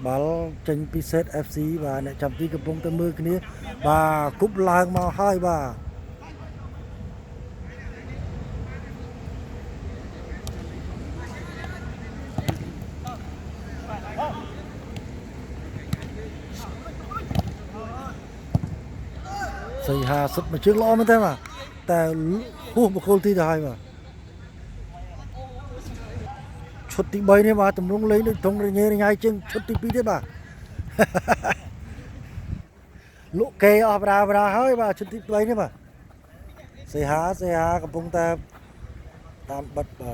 ball trên Pizet FC và nè chăm tí cầm bông tới mưa cái ní và cúp lang màu hai và xây hà sụp mà chưa lo mới thế màแต่หูบคนที่ได้มาชุดที่ใบนี่มาตำรวจเลยนี่ตรงเงี้ยง่ายจึงชุดที่ปีได้บ่าลุเกออบราบราเฮ้ยบ่าชุดที่ใบนี่บ่าเสียหากับพงตามบัดบ่า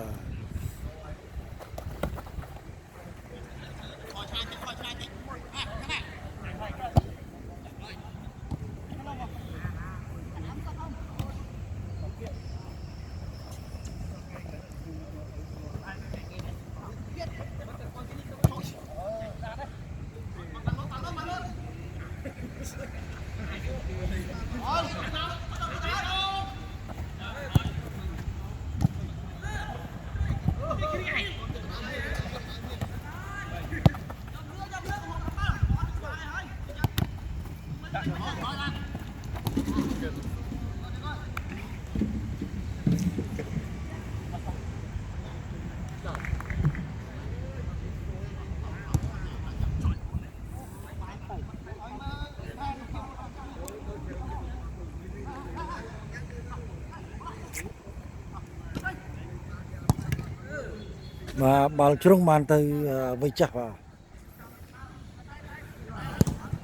mà bal chung man từ với chắc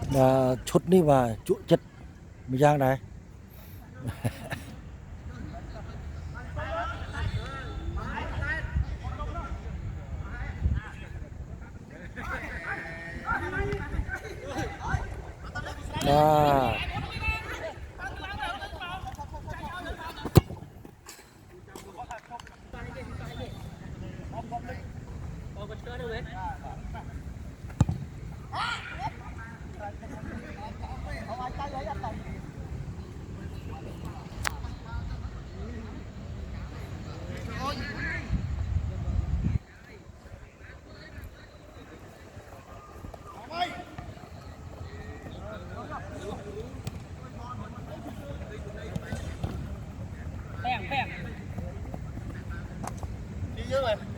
và chút đi và chuột chất mình giang này và đi dưới rồi